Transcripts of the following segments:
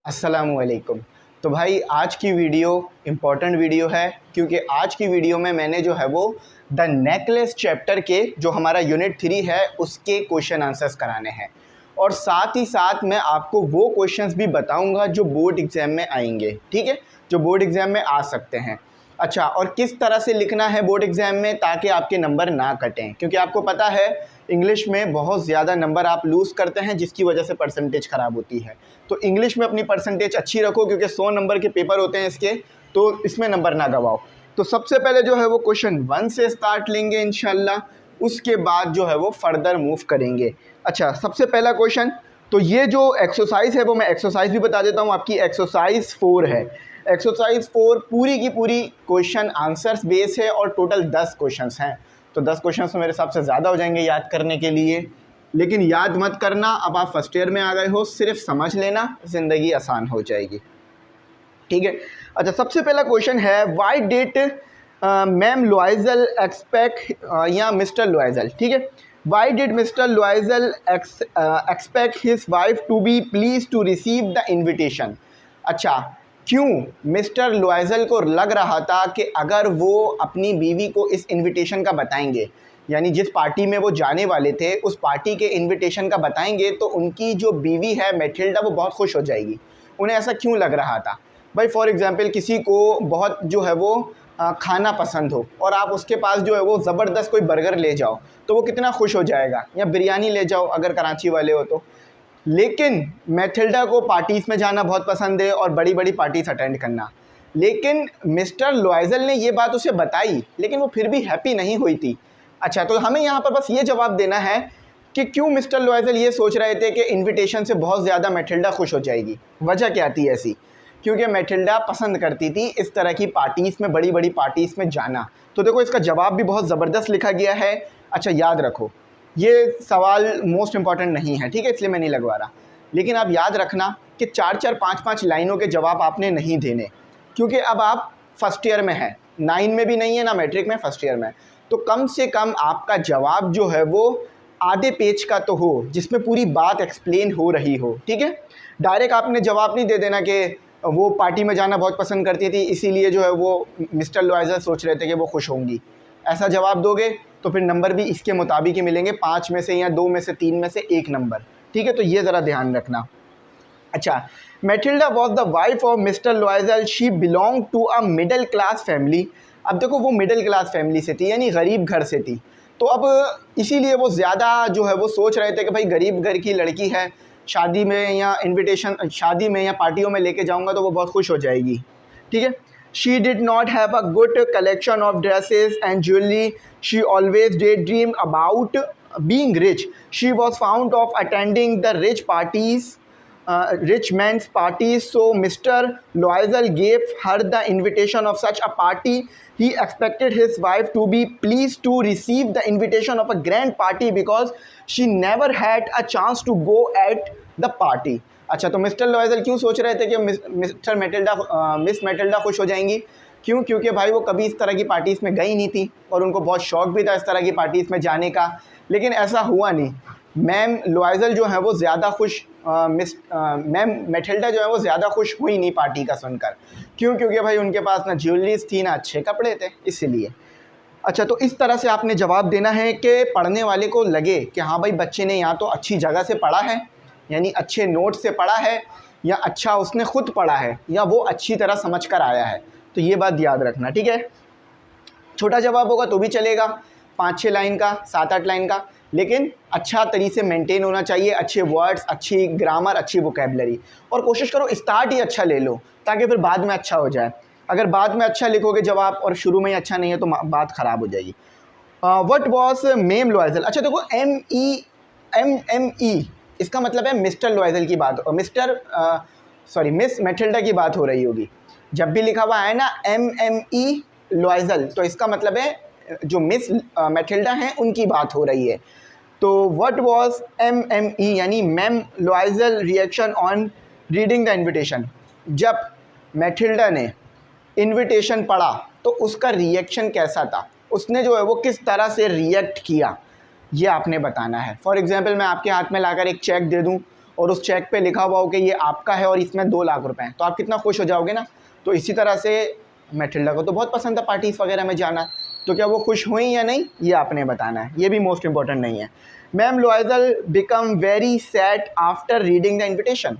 अस्सलामुअलैकुम। तो भाई आज की वीडियो इम्पॉर्टेंट वीडियो है क्योंकि आज की वीडियो में मैंने जो है वो द नेकलेस चैप्टर के जो हमारा यूनिट 3 है उसके क्वेश्चन आंसर्स कराने हैं और साथ ही साथ मैं आपको वो क्वेश्चंस भी बताऊंगा जो बोर्ड एग्ज़ाम में आएंगे, ठीक है, जो बोर्ड एग्ज़ाम में आ सकते हैं। अच्छा, और किस तरह से लिखना है बोर्ड एग्ज़ाम में ताकि आपके नंबर ना कटें, क्योंकि आपको पता है इंग्लिश में बहुत ज़्यादा नंबर आप लूज़ करते हैं जिसकी वजह से परसेंटेज ख़राब होती है। तो इंग्लिश में अपनी परसेंटेज अच्छी रखो क्योंकि 100 नंबर के पेपर होते हैं इसके, तो इसमें नंबर ना गवाओ। तो सबसे पहले जो है वो क्वेश्चन 1 से स्टार्ट लेंगे इंशाल्लाह, उसके बाद जो है वो फर्दर मूव करेंगे। अच्छा, सबसे पहला क्वेश्चन, तो ये जो एक्सरसाइज है वो मैं एक्सरसाइज भी बता देता हूँ, आपकी एक्सरसाइज 4 है। एक्सरसाइज 4 पूरी की पूरी क्वेश्चन आंसर्स बेस है और टोटल 10 क्वेश्चंस हैं। तो 10 क्वेश्चंस तो मेरे हिसाब से ज़्यादा हो जाएंगे याद करने के लिए, लेकिन याद मत करना, अब आप फर्स्ट ईयर में आ गए हो, सिर्फ समझ लेना, ज़िंदगी आसान हो जाएगी, ठीक है। अच्छा, सबसे पहला क्वेश्चन है why did ma'am Loisel expect या मिस्टर लॉयजल, ठीक है, why did mister Loisel expect his wife to be please to receive the invitation. अच्छा, क्यों मिस्टर लॉयजल को लग रहा था कि अगर वो अपनी बीवी को इस इन्विटेशन का बताएंगे, यानी जिस पार्टी में वो जाने वाले थे उस पार्टी के इन्विटेशन का बताएंगे, तो उनकी जो बीवी है मैथिल्डा वो बहुत खुश हो जाएगी। उन्हें ऐसा क्यों लग रहा था भाई? फॉर एग्ज़ाम्पल किसी को बहुत जो है वो खाना पसंद हो और आप उसके पास जो है वो ज़बरदस्त कोई बर्गर ले जाओ तो वो कितना खुश हो जाएगा, या बिरयानी ले जाओ अगर कराची वाले हो तो। लेकिन मैथिल्डा को पार्टीज़ में जाना बहुत पसंद है और बड़ी बड़ी पार्टीज़ अटेंड करना, लेकिन मिस्टर लॉयजल ने ये बात उसे बताई लेकिन वो फिर भी हैप्पी नहीं हुई थी। अच्छा, तो हमें यहाँ पर बस ये जवाब देना है कि क्यों मिस्टर लॉयजल ये सोच रहे थे कि इन्विटेशन से बहुत ज़्यादा मैथिल्डा खुश हो जाएगी। वजह क्या थी ऐसी? क्योंकि मैथिल्डा पसंद करती थी इस तरह की पार्टीज़ में, बड़ी बड़ी पार्टीज़ में जाना। तो देखो इसका जवाब भी बहुत ज़बरदस्त लिखा गया है। अच्छा, याद रखो ये सवाल मोस्ट इंपॉर्टेंट नहीं है, ठीक है, इसलिए मैं नहीं लगवा रहा, लेकिन आप याद रखना कि 4-4, 5-5 लाइनों के जवाब आपने नहीं देने, क्योंकि अब आप फर्स्ट ईयर में हैं, 9 में भी नहीं है ना मैट्रिक में, फर्स्ट ईयर में। तो कम से कम आपका जवाब जो है वो आधे पेज का तो हो जिसमें पूरी बात एक्सप्लेन हो रही हो, ठीक है। डायरेक्ट आपने जवाब नहीं दे देना कि वो पार्टी में जाना बहुत पसंद करती थी इसीलिए जो है वो मिस्टर लॉयजल सोच रहे थे कि वो खुश होंगी। ऐसा जवाब दोगे तो फिर नंबर भी इसके मुताबिक ही मिलेंगे, 5 में से या 2 में से 3 में से 1 नंबर, ठीक है। तो ये ज़रा ध्यान रखना। अच्छा, Mathilda was the wife of mister Loisel, she belong to a middle class family. अब देखो वो मिडिल क्लास फैमिली से थी, यानी गरीब घर से थी, तो अब इसीलिए वो ज़्यादा जो है वो सोच रहे थे कि भाई गरीब घर की लड़की है, शादी में या इनविटेशन, शादी में या पार्टियों में लेके जाऊंगा तो वो बहुत खुश हो जाएगी, ठीक है। She did not have a good collection of dresses and jewelry. She always daydreamed about being rich. She was fond of attending the rich parties, rich men's parties. So Mr. Loisel gave her the invitation of such a party. He expected his wife to be pleased to receive the invitation of a grand party because she never had a chance to go at the party. अच्छा, तो mister लॉयजल क्यों सोच रहे थे कि miss Matilda खुश हो जाएंगी? क्यों? क्योंकि भाई वो कभी इस तरह की पार्टीज़ में गई नहीं थी और उनको बहुत शौक भी था इस तरह की पार्टीज़ में जाने का, लेकिन ऐसा हुआ नहीं। मैम लॉयजल जो है वो ज़्यादा खुश, मैम मैटिल्डा जो है वो ज़्यादा खुश हुई नहीं पार्टी का सुनकर। क्यों? क्योंकि भाई उनके पास ना ज्वेलरीज थी ना अच्छे कपड़े थे, इसलिए। अच्छा, तो इस तरह से आपने जवाब देना है कि पढ़ने वाले को लगे कि हाँ भाई बच्चे ने यहाँ तो अच्छी जगह से पढ़ा है, यानी अच्छे नोट से पढ़ा है, या अच्छा उसने खुद पढ़ा है, या वो अच्छी तरह समझ कर आया है। तो ये बात याद रखना, ठीक है। छोटा जवाब होगा तो भी चलेगा, 5-6 लाइन का, 7-8 लाइन का, लेकिन अच्छा तरीके से मेंटेन होना चाहिए, अच्छे वर्ड्स, अच्छी ग्रामर, अच्छी वोकेबलरी, और कोशिश करो स्टार्ट ही अच्छा ले लो ताकि फिर बाद में अच्छा हो जाए। अगर बाद में अच्छा लिखोगे जवाब और शुरू में ही अच्छा नहीं है तो बात ख़राब हो जाएगी। What was ma'am लॉयजल। अच्छा देखो, ME इसका मतलब है मिस्टर लॉयजल की बात, मिस मैथिल्डा की बात हो रही होगी। जब भी लिखा हुआ है ना MME लॉयजल तो इसका मतलब है जो मिस मैथिल्डा हैं उनकी बात हो रही है। तो व्हाट वाज MME यानी ma'am लॉयजल reaction on reading the invitation. जब मैथिल्डा ने इन्विटेशन पढ़ा तो उसका रिएक्शन कैसा था, उसने जो है वो किस तरह से रिएक्ट किया, ये आपने बताना है। फॉर एग्ज़ाम्पल मैं आपके हाथ में लाकर एक चेक दे दूं और उस चेक पे लिखा हुआ हो कि ये आपका है और इसमें 2 लाख रुपए हैं, तो आप कितना खुश हो जाओगे ना। तो इसी तरह से मैथिल्डा को तो बहुत पसंद था पार्टीज़ वगैरह में जाना, तो क्या वो खुश हुई या नहीं ये आपने बताना है, ये भी मोस्ट इंपॉर्टेंट नहीं है। Ma'am Loisel become very sad after reading the invitation,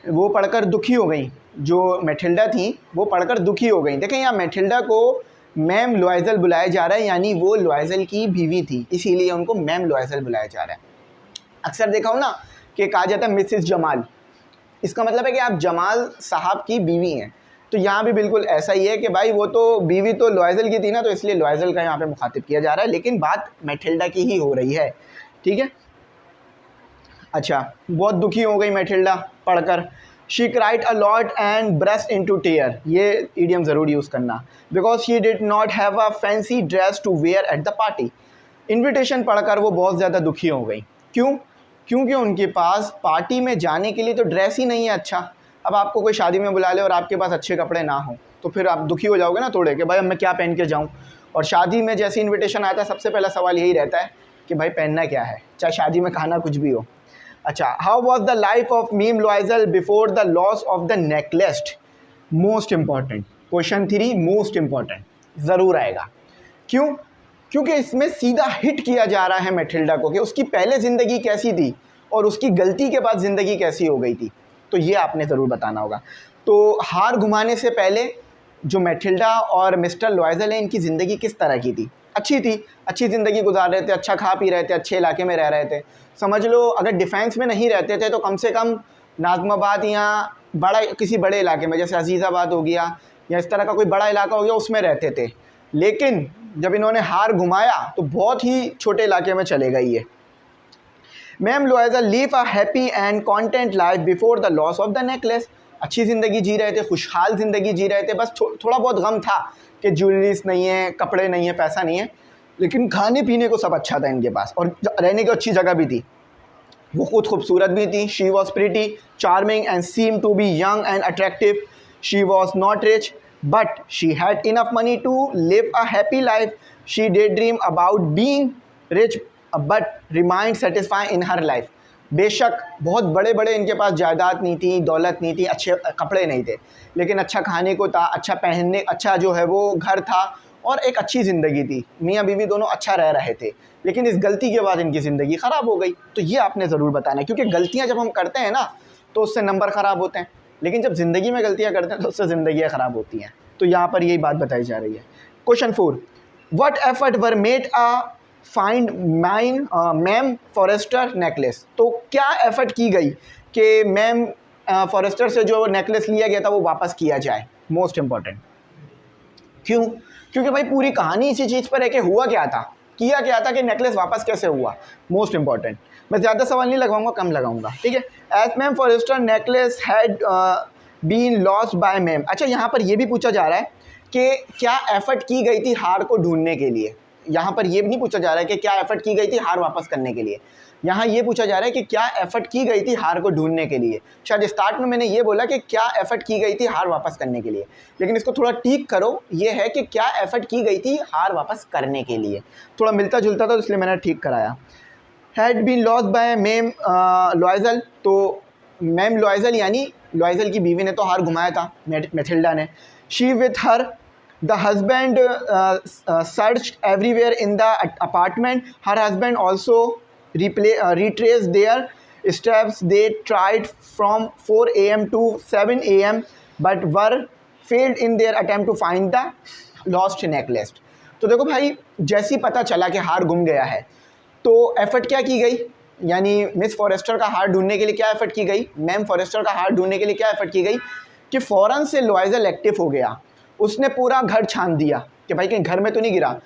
वो पढ़कर दुखी हो गई, जो मैथिल्डा थी वो पढ़कर दुखी हो गई। देखें यहाँ मैथिल्डा को मैम लॉयज़ल बुलाया जा रहा है, यानी वो लॉयज़ल की बीवी थी, इसीलिए उनको मैम लॉयज़ल बुलाया जा रहा है। अक्सर देखा हो ना कि कहा जाता है मिसेस जमाल, इसका मतलब है कि आप जमाल साहब की बीवी हैं। तो यहाँ भी बिल्कुल ऐसा ही है कि भाई वो तो बीवी तो लॉयज़ल की थी ना, तो इसलिए लॉयज़ल का यहाँ पे मुखातिब किया जा रहा है, लेकिन बात मैथिल्डा की ही हो रही है, ठीक है। अच्छा, बहुत दुखी हो गई मैथिल्डा पढ़कर। She cried a lot and burst into tear, ये इडियम ज़रूर यूज़ करना, because she did not have a fancy dress to wear at the party. Invitation पढ़कर वो बहुत ज़्यादा दुखी हो गई। क्यों? क्योंकि उनके पास पार्टी में जाने के लिए तो ड्रेस ही नहीं है अच्छा। अब आपको कोई शादी में बुला ले और आपके पास अच्छे कपड़े ना हो, तो फिर आप दुखी हो जाओगे ना थोड़े कि भाई अब मैं क्या पहन के जाऊँ। और शादी में जैसे इन्विटेशन आता है सबसे पहला सवाल यही रहता है कि भाई पहनना क्या है, चाहे शादी में खाना कुछ भी हो। अच्छा, how was the life of ma'am Loisel before the loss of the necklace, most important question 3, most important ज़रूर आएगा। क्यों? क्योंकि इसमें सीधा हिट किया जा रहा है मैथिल्डा को कि उसकी पहले ज़िंदगी कैसी थी और उसकी गलती के बाद ज़िंदगी कैसी हो गई थी, तो ये आपने ज़रूर बताना होगा। तो हार घुमाने से पहले जो मैथिल्डा और मिस्टर लॉयज़ल हैं इनकी ज़िंदगी किस तरह की थी? अच्छी थी, अच्छी ज़िंदगी गुजार रहे थे, अच्छा खा पी रहे थे, अच्छे इलाके में रह रहे थे। समझ लो अगर डिफेंस में नहीं रहते थे तो कम से कम नाज़माबाद या किसी बड़े इलाके में जैसे अजीज़ाबाद हो गया या इस तरह का कोई बड़ा इलाका हो गया उसमें रहते थे। लेकिन जब इन्होंने हार घुमाया तो बहुत ही छोटे इलाके में चले गए ये। Ma'am Loisel live a happy and content life before the loss of the necklace, अच्छी ज़िंदगी जी रहे थे, खुशहाल ज़िंदगी जी रहे थे, बस थोड़ा बहुत गम था कि ज्वेलरीज नहीं है, कपड़े नहीं है, पैसा नहीं है, लेकिन खाने पीने को सब अच्छा था इनके पास और रहने की अच्छी जगह भी थी। वो खुद खूबसूरत भी थी। She was pretty charming and seem to be young and attractive. She was not rich but she had enough money to live a happy life. She did dream about being rich but remained satisfy in her life. बेशक बहुत बड़े बड़े इनके पास जायदाद नहीं थी, दौलत नहीं थी, अच्छे कपड़े नहीं थे, लेकिन अच्छा खाने को था, अच्छा पहनने, अच्छा जो है वो घर था और एक अच्छी ज़िंदगी थी। मियाँ बीवी दोनों अच्छा रह रहे थे, लेकिन इस गलती के बाद इनकी ज़िंदगी ख़राब हो गई। तो ये आपने ज़रूर बताना है, क्योंकि गलतियाँ जब हम करते हैं ना तो उससे नंबर ख़राब होते हैं, लेकिन जब ज़िंदगी में गलतियाँ करते हैं तो उससे ज़िंदगियाँ ख़राब होती हैं। तो यहाँ पर यही बात बताई जा रही है। Question 4, what effort were made a find ma'am Forestier necklace, तो क्या एफर्ट की गई कि मैम फॉरेस्टर से जो नेकलेस लिया गया था वो वापस किया जाए? Most important. क्यों? क्योंकि भाई पूरी कहानी इसी चीज़ पर है कि हुआ क्या था, किया क्या था, कि नेकलेस वापस कैसे हुआ। Most important. मैं ज़्यादा सवाल नहीं लगाऊंगा, कम लगाऊंगा, ठीक है। As ma'am Forestier necklace had been lost by ma'am. अच्छा, यहाँ पर यह भी पूछा जा रहा है कि क्या एफर्ट की गई थी हार को ढूंढने के लिए। यहाँ पर ये नहीं पूछा जा रहा है कि क्या एफर्ट की गई थी हार वापस करने के लिए, यहाँ ये पूछा जा रहा है कि क्या एफर्ट की गई थी हार को ढूंढने के लिए। शायद स्टार्ट में मैंने ये बोला कि क्या एफर्ट की गई थी हार वापस करने के लिए, लेकिन इसको थोड़ा ठीक करो, ये है कि क्या एफर्ट की गई थी हार वापस करने के लिए। थोड़ा मिलता जुलता था तो इसलिए मैंने ठीक कराया। Had been lost by ma'am Loisel, तो मैम लॉयज़ल यानी लॉयज़ल की बीवी ने तो हार घुमाया था मैथिल्डा ने। She with her the husband searched everywhere in the apartment. Her husband also retraced their steps. They tried from 4 a.m. to 7 a.m. but were failed in their attempt to find the lost necklace. तो देखो भाई, जैसी पता चला कि हार गुम गया है तो एफर्ट क्या की गई, यानी मिस फॉरेस्टर का हार ढूंढने के लिए क्या एफर्ट की गई, मैम फॉरेस्टर का हार ढूंढने के लिए क्या एफर्ट की गई कि फ़ौरन से लॉयज़ल एक्टिव हो गया। उसने पूरा घर छान दिया कि भाई कहीं घर में तो नहीं गिरा,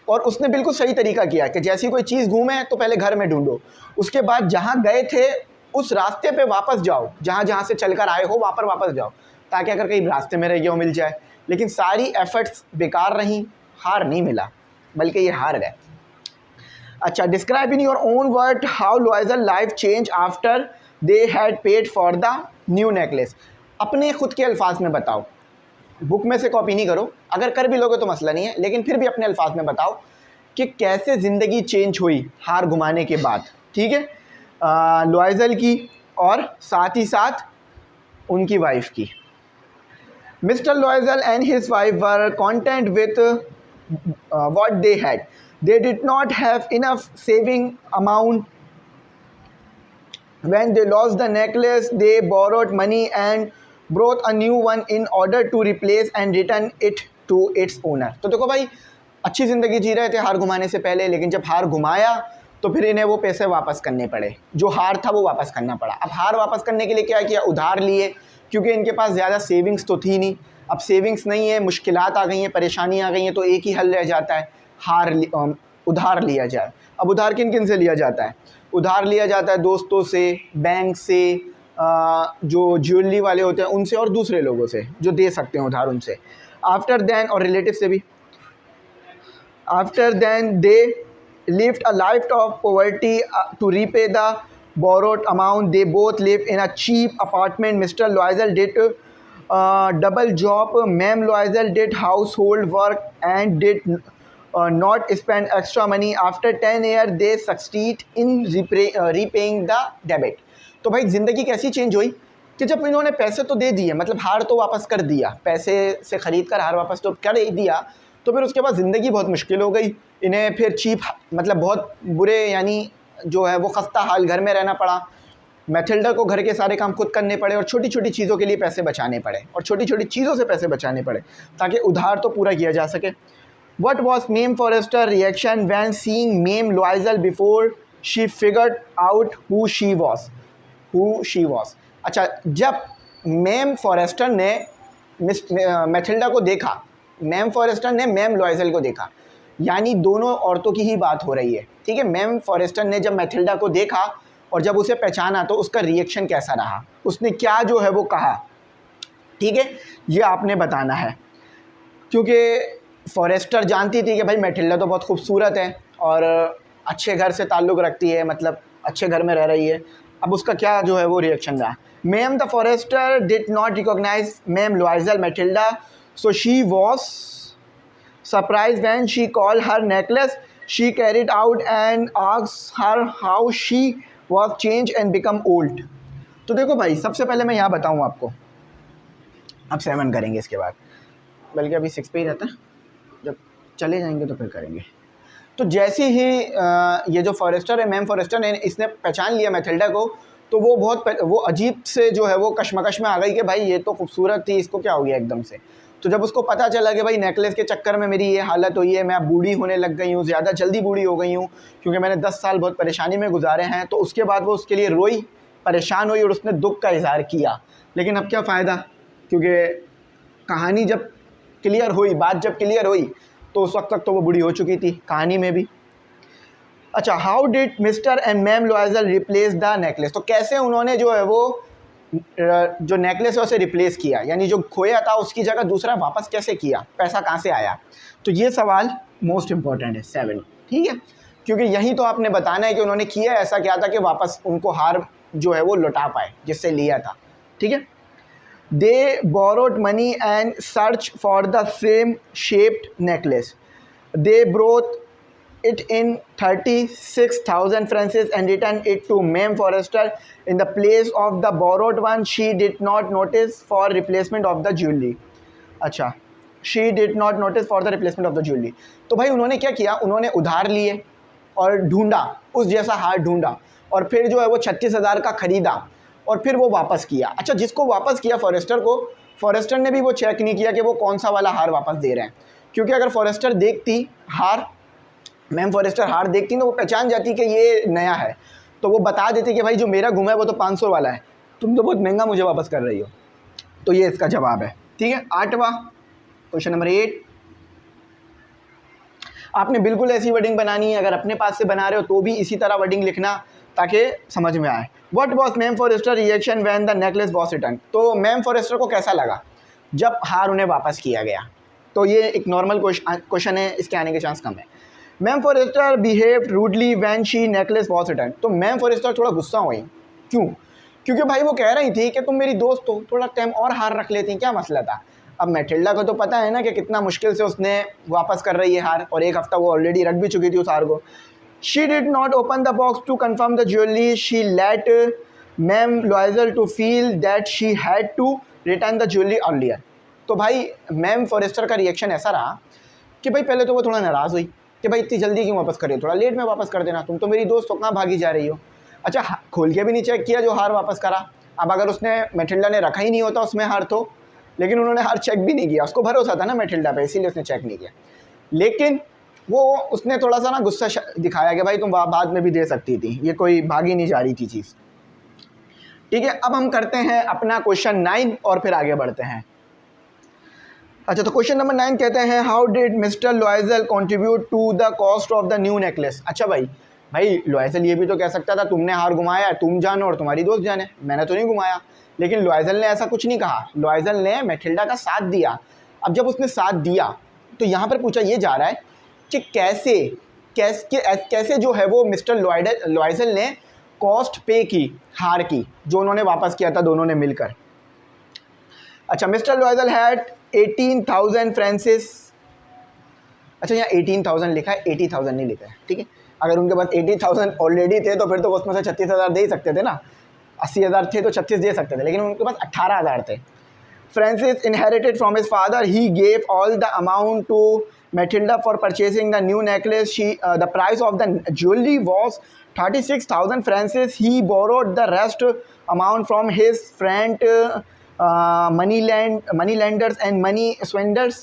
और उसने बिल्कुल सही तरीका किया कि जैसी कोई चीज़ घूमे तो पहले घर में ढूंढो, उसके बाद जहाँ गए थे उस रास्ते पे वापस जाओ, जहाँ जहाँ से चलकर आए हो वहाँ पर वापस जाओ, ताकि अगर कहीं रास्ते में रह गया हो मिल जाए। लेकिन सारी एफर्ट्स बेकार रहीं, हार नहीं मिला, बल्कि ये हार गए। अच्छा, describe in your own word how Loisel life change after they had paid for the new necklace. अपने खुद के अल्फाज में बताओ, बुक में से कॉपी नहीं करो, अगर कर भी लोगे तो मसला नहीं है, लेकिन फिर भी अपने अल्फाज में बताओ कि कैसे ज़िंदगी चेंज हुई हार घुमाने के बाद, ठीक है। लॉयज़ल की और साथ ही साथ उनकी वाइफ की। Mister Loisel and his wife were content with what they had. They did not have enough saving amount. When they lost the necklace, they borrowed money and brought a new one in order to replace and return it to its owner. तो देखो भाई, अच्छी ज़िंदगी जी रहे थे हार घुमाने से पहले, लेकिन जब हार घुमाया तो फिर इन्हें वो पैसे वापस करने पड़े, जो हार था वो वापस करना पड़ा। अब हार वापस करने के लिए क्या किया, उधार लिए, क्योंकि इनके पास ज़्यादा सेविंग्स तो थी नहीं। अब सेविंग्स नहीं है, मुश्किलात आ गई हैं, परेशानी आ गई हैं, तो एक ही हल रह जाता है, उधार लिया जाए। अब उधार किन किन से लिया जाता है, उधार लिया जाता है दोस्तों से, बैंक से, जो ज्वेलरी वाले होते हैं उनसे, और दूसरे लोगों से जो दे सकते हैं उधार उनसे। आफ्टर देन, और रिलेटिव से भी। After then they lived a life of poverty to repay the borrowed amount. They both lived in a cheap apartment. Mr. Loisel did double job. Ma'am Loisel did household work and did not spend extra money. After 10 years, they succeed in repaying the debt. तो भाई ज़िंदगी कैसी change हुई कि जब इन्होंने पैसे तो दे दिए, मतलब हार तो वापस कर दिया, पैसे से ख़रीद कर हार वापस तो कर ही दिया, तो फिर उसके बाद ज़िंदगी बहुत मुश्किल हो गई। इन्हें फिर चीप, मतलब बहुत बुरे, यानी जो है वो खस्ता हाल घर में रहना पड़ा। मैथिल्डा को घर के सारे काम खुद करने पड़े और छोटी छोटी चीज़ों के लिए पैसे बचाने पड़े, और छोटी छोटी चीज़ों से पैसे बचाने पड़े ताकि उधार तो पूरा किया जा सके। What was ma'am forester reaction when seeing ma'am Loisel before she figured out who she was? अच्छा, जब मैम फॉरेस्टर ने मैथिल्डा को देखा, मैम फॉरेस्टर ने मैम लॉयज़ल को देखा, यानी दोनों औरतों की ही बात हो रही है, ठीक है। मैम फॉरेस्टर ने जब मैथिल्डा को देखा और जब उसे पहचाना तो उसका रिएक्शन कैसा रहा, उसने क्या जो है वो कहा, ठीक है, ये आपने बताना है। क्योंकि फॉरेस्टर जानती थी कि भाई मैथिल्डा तो बहुत खूबसूरत है और अच्छे घर से ताल्लुक़ रखती है, मतलब अच्छे घर में रह रही है। अब उसका क्या जो है वो रिएक्शन रहा। Ma'am the Forester did not recognise ma'am Loisel Mathilde, so she was surprised when she called her necklace. She carried out and asked her how she was changed and become old. तो देखो भाई, सबसे पहले मैं यहाँ बताऊँ आपको, अब 7 करेंगे इसके बाद, बल्कि अभी 6 पे ही रहता है, जब चले जाएंगे तो फिर करेंगे। तो जैसे ही ये जो फॉरेस्टर है, मैम फॉरेस्टर ने, इसने पहचान लिया मैथिल्डा को, तो वो अजीब से जो है वो कश्मकश में आ गई कि भाई ये तो खूबसूरत थी, इसको क्या हो गया एकदम से। तो जब उसको पता चला कि भाई नेकलेस के चक्कर में मेरी ये हालत हुई है, मैं अब बूढ़ी होने लग गई हूँ, ज़्यादा जल्दी बूढ़ी हो गई हूँ, क्योंकि मैंने 10 साल बहुत परेशानी में गुजारे हैं, तो उसके बाद वो उसके लिए रोई, परेशान हुई और उसने दुख का इज़हार किया। लेकिन अब क्या फ़ायदा, क्योंकि कहानी जब क्लियर हुई, बात जब क्लियर हुई, तो उस वक्त तक तो वो बूढ़ी हो चुकी थी कहानी में भी। अच्छा, how did mister and ma'am Loisel replace the necklace, तो कैसे उन्होंने जो है वो जो नेकलेस है उसे रिप्लेस किया, यानी जो खोया था उसकी जगह दूसरा वापस कैसे किया, पैसा कहाँ से आया। तो ये सवाल मोस्ट इम्पॉर्टेंट है 7, ठीक है, क्योंकि यही तो आपने बताना है कि उन्होंने किया ऐसा क्या था कि वापस उनको हार जो है वो लौटा पाए जिससे लिया था, ठीक है। They borrowed money and search for the same shaped necklace. They brought it in 36,000 francs and returned it to Ma'am Forrester in the place of the borrowed one. She did not notice for replacement of the jewelry. अच्छा, she did not notice for the replacement of the jewelry. तो भाई उन्होंने क्या किया, उन्होंने उधार लिए और ढूंढा, उस जैसा हार ढूंढा, और फिर जो है वो 36,000 का ख़रीदा और फिर वो वापस किया। अच्छा, जिसको वापस किया फॉरेस्टर को, फॉरेस्टर ने भी वो चेक नहीं किया कि वो कौन सा वाला हार वापस दे रहे हैं, क्योंकि अगर फॉरेस्टर देखती हार, मैम फॉरेस्टर हार देखती तो वो पहचान जाती कि ये नया है, तो वो बता देती कि भाई जो मेरा गुमा है वो तो 500 वाला है, तुम तो बहुत महंगा मुझे वापस कर रही हो। तो ये इसका जवाब है, ठीक है। 8वां क्वेश्चन नंबर 8, आपने बिल्कुल ऐसी वर्डिंग बनानी है, अगर अपने पास से बना रहे हो तो भी इसी तरह वर्डिंग लिखना ताकि समझ में आए। What was ma'am forester reaction when the necklace was return, तो मैम फॉरेस्टर को कैसा लगा जब हार उन्हें वापस किया गया। तो ये एक नॉर्मल क्वेश्चन है, इसके आने के चांस कम है। Ma'am Forestier behaved rudely when she necklace was return, तो मैम फॉरेस्टर थोड़ा गुस्सा हुई, क्यों, क्योंकि भाई वो कह रही थी कि तुम मेरी दोस्त हो, थोड़ा टाइम और हार रख लेती, क्या मसला था। अब मैथिल्डा को तो पता है ना कि कितना मुश्किल से उसने वापस कर रही है हार, और 1 हफ्ता वो ऑलरेडी रख भी चुकी थी उस हार को। She did not open the box to confirm the jewellery, she let ma'am Loisel to feel that she had to return the jewellery earlier. तो भाई मैम फॉरेस्टर का रिएक्शन ऐसा रहा कि भाई पहले तो वो थोड़ा नाराज़ हुई कि भाई इतनी जल्दी क्यों वापस करे, थोड़ा लेट में वापस कर देना, तुम तो मेरी दोस्त हो, कहाँ भागी जा रही हो। अच्छा, खोल के भी नहीं चेक किया जो हार वापस करा। अब अगर उसने मैटिल्डा ने रखा ही नहीं होता उसमें हार तो, लेकिन उन्होंने हार चेक भी नहीं किया, उसको भरोसा था ना मैटिल्डा पे, इसीलिए उसने चेक नहीं किया। लेकिन वो उसने थोड़ा सा ना गुस्सा दिखाया कि भाई तुम बाद में भी दे सकती थी, ये कोई भागी नहीं जा रही थी चीज़। ठीक है, अब हम करते हैं अपना क्वेश्चन 9 और फिर आगे बढ़ते हैं। अच्छा, तो क्वेश्चन नंबर 9 कहते हैं how did mister Loisel contribute to the cost of the new necklace. अच्छा भाई लॉयजल ये भी तो कह सकता था तुमने हार घुमाया, तुम जानो और तुम्हारी दोस्त जाने, मैंने तो नहीं घुमाया। लेकिन लॉयजल ने ऐसा कुछ नहीं कहा, लॉयजल ने मैटिल्डा का साथ दिया। अब जब उसने साथ दिया तो यहाँ पर पूछा ये जा रहा है कि कैसे जो है वो मिस्टर लॉयजल ने कॉस्ट पे की हार की, जो उन्होंने वापस किया था दोनों ने मिलकर। अच्छा, मिस्टर लॉयजल हैड 18,000 फ्रांसिस। अच्छा, यहाँ 18,000 लिखा है, 80,000 नहीं लिखा है। ठीक है, अगर उनके पास 80,000 ऑलरेडी थे तो फिर तो उसमें से 36,000 दे ही सकते थे ना, 80,000 थे तो 36 दे सकते थे, लेकिन उनके पास 18,000 थे। Francs inherited from his father, he gave all the amount to Matilda for purchasing the new necklace. The price of the jewellery was 36,000 francs. He borrowed the rest amount from his friend moneylenders and money swindlers.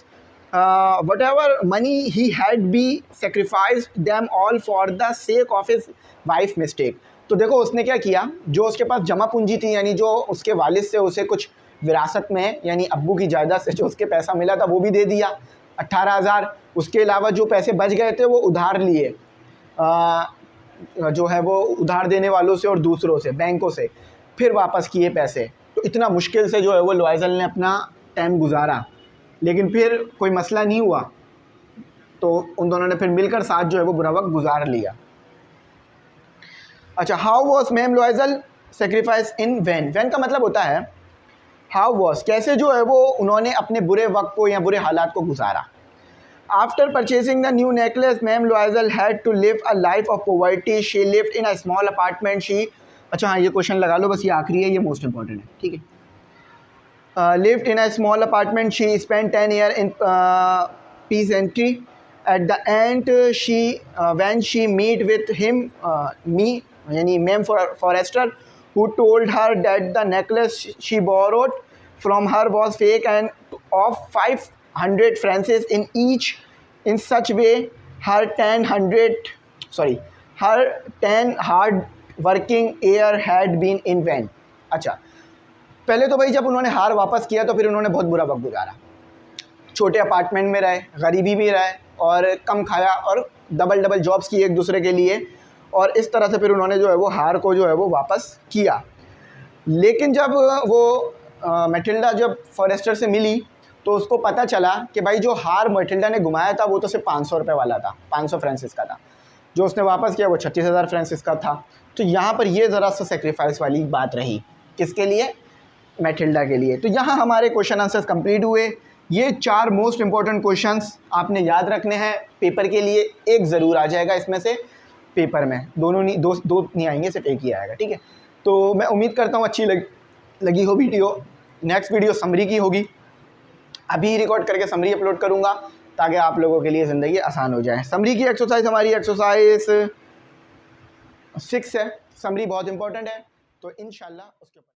Whatever money he had be sacrificed them all for the sake of his wife mistake. तो देखो उसने क्या किया, जो उसके पास जमा पूंजी थी, यानी जो उसके वालिद से उसे कुछ विरासत में यानी अब्बू की जायदाद से जो उसके पैसा मिला था वो भी दे दिया 18,000। उसके अलावा जो पैसे बच गए थे वो उधार लिए, जो है वो उधार देने वालों से और दूसरों से, बैंकों से, फिर वापस किए पैसे। तो इतना मुश्किल से जो है वो लॉयजल ने अपना टाइम गुजारा, लेकिन फिर कोई मसला नहीं हुआ, तो उन दोनों ने फिर मिलकर साथ जो है वो बुरा वक्त गुजार लिया। अच्छा, how was ma'am Loisel sacrifice in vain. Vain का मतलब होता है हाउ वॉज, कैसे जो है वो उन्होंने अपने बुरे वक्त को या बुरे हालात को गुजारा। After purchasing the new necklace, Ma'am Loisel had to live a life of poverty. She lived in a small apartment. अच्छा हाँ, ये क्वेश्चन लगा लो, बस ये आखिरी है, ये मोस्ट इंपॉर्टेंट है। ठीक है, lived in a small apartment. She spent 10 years in peasantry. At the end, when she meet with him, यानी Ma'am Forrester, who told her that the necklace she borrowed from her was fake and of 500 francs in each. In such way, her 10 hard working year had been in vain. अच्छा, पहले तो भाई जब उन्होंने हार वापस किया तो फिर उन्होंने बहुत बुरा वक्त गुजारा, छोटे अपार्टमेंट में रहे, गरीबी भी रहे और कम खाया और डबल जॉब्स की एक दूसरे के लिए, और इस तरह से फिर उन्होंने जो है वो हार को जो है वो वापस किया। लेकिन जब वो मैटिल्डा जब फॉरेस्टर से मिली तो उसको पता चला कि भाई जो हार मैटिल्डा ने घुमाया था वो तो सिर्फ 500 रुपये वाला था, 500 फ्रांसिस का था, जो उसने वापस किया वो 36,000 फ्रांसिस का था। तो यहाँ पर ये ज़रा सा सेक्रीफाइस वाली बात रही, किसके लिए, मैटिल्डा के लिए। तो यहाँ हमारे क्वेश्चन आंसर्स कंप्लीट हुए। ये 4 मोस्ट इंपॉर्टेंट क्वेश्चंस आपने याद रखने हैं पेपर के लिए, एक ज़रूर आ जाएगा इसमें से पेपर में, दो नहीं आएंगे, सिर्फ एक ही आएगा। ठीक है, तो मैं उम्मीद करता हूँ अच्छी लगी हो वीडियो। नेक्स्ट वीडियो समरी की होगी, अभी रिकॉर्ड करके समरी अपलोड करूँगा ताकि आप लोगों के लिए ज़िंदगी आसान हो जाए। समरी की एक्सरसाइज हमारी एक्सरसाइज 6 है, समरी बहुत इंपॉर्टेंट है, तो इंशाल्लाह उसके ऊपर